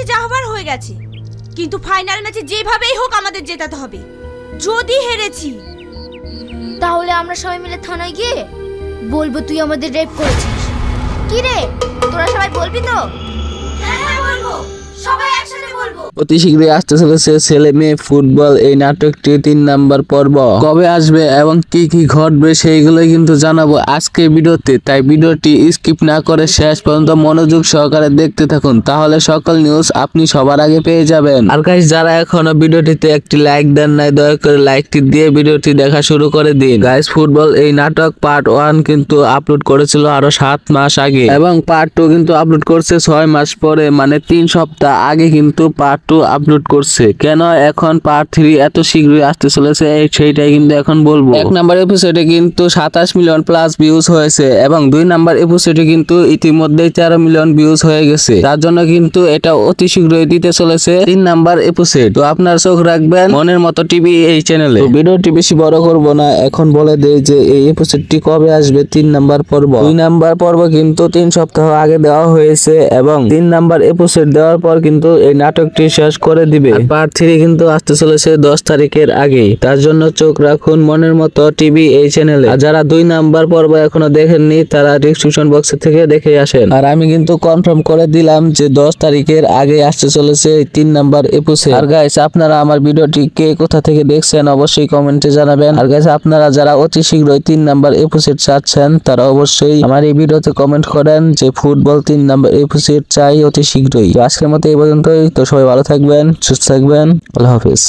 ম্যাচে যা হবার হয়ে গেছে, কিন্তু ফাইনাল ম্যাচে যেভাবেই হোক আমাদের জেতাতে হবে। যদি হেরেছি তাহলে আমরা সবাই মিলে থানায় গিয়ে বলবো তুই আমাদের রেপ করেছিস। কি রে, তোরা সবাই বলবি তো? হ্যাঁ বলবো, সবাই একসাথে বলবো। অতি শীঘ্রই আসতে চলেছে ছেলে মেয়ে ফুটবল এই নাটকটি 3 নাম্বার পর্ব। কবে আসবে এবং কি কি ঘটবে সেইগুলোই কিন্তু জানাবো আজকে ভিডিওতে, তাই ভিডিওটি স্কিপ না করে শেষ পর্যন্ত মনোযোগ সহকারে দেখতে থাকুন, তাহলে সকল নিউজ আপনি সবার আগে পেয়ে যাবেন। আর গাইস, যারা এখনো ভিডিওটিতে একটি লাইক দেন নাই, দয়া করে লাইকটি দিয়ে ভিডিওটি দেখা শুরু করে দিন। গাইস, ফুটবল এই নাটক পার্ট 1 কিন্তু আপলোড করেছিল আরো 7 মাস আগে, এবং পার্ট 2 কিন্তু আপলোড করছে 6 মাস পরে, মানে 3 সপ্তাহ আগে কিন্তু পার্ট 2 আপলোড করছে। কেন এখন পার্ট 3 এত শীঘ্রই আসতে চলেছে সেইটাই কিন্তু এখন বলবো। 1 নাম্বার এপিসোডে কিন্তু 27 মিলিয়ন প্লাস ভিউজ হয়েছে, এবং 2 নাম্বার এপিসোডে কিন্তু ইতিমধ্যেই 13 মিলিয়ন ভিউজ হয়ে গেছে। তার জন্য কিন্তু এটা অতি শীঘ্রই দিতে চলেছে 3 নাম্বার এপিসোড। তো আপনার চোখ রাখবেন মনের মতো টিভি এই চ্যানেলে। ভিডিওটি বেশি বড় করব না, এখন বলে দেই যে এই এপিসোডটি কবে আসবে। 3 নাম্বার পর্ব, 2 নাম্বার পর্ব কিন্তু 3 সপ্তাহ আগে দেওয়া হয়েছে, এবং 3 নাম্বার এপিসোড দেওয়ার পর কিন্তু এই নাটকটি শেষ করে দিবে। পার্ট 3 কিন্তু আসতে চলেছে 10 তারিখের আগে। তার জন্য চোখ রাখুন মনের মতো টিভি এই চ্যানেলে। আর যারা 2 নাম্বার পর্ব এখনো দেখেননি তারা ডেসক্রিপশন বক্স থেকে দেখে আসেন। আর আমি কিন্তু কনফার্ম করে দিলাম যে 10 তারিখের আগে আসতে চলেছে 3 নাম্বার এপিসোড। আর গাইস, আপনারা আমার ভিডিওটি কে কোথা থেকে দেখছেন অবশ্যই কমেন্টে জানাবেন। আর গাইস, আপনারা যারা অতি শীঘ্রই 3 নাম্বার এপিসোড চাচ্ছেন তারা অবশ্যই আমার এই ভিডিওতে কমেন্ট করেন যে ফুটবল 3 নাম্বার এপিসোড চাই অতি শীঘ্রই। আজকের মতো এই পর্যন্তই। তো সবাই ভালো থাকবেন, সুস্থ থাকবেন, আল্লাহ হাফেজ।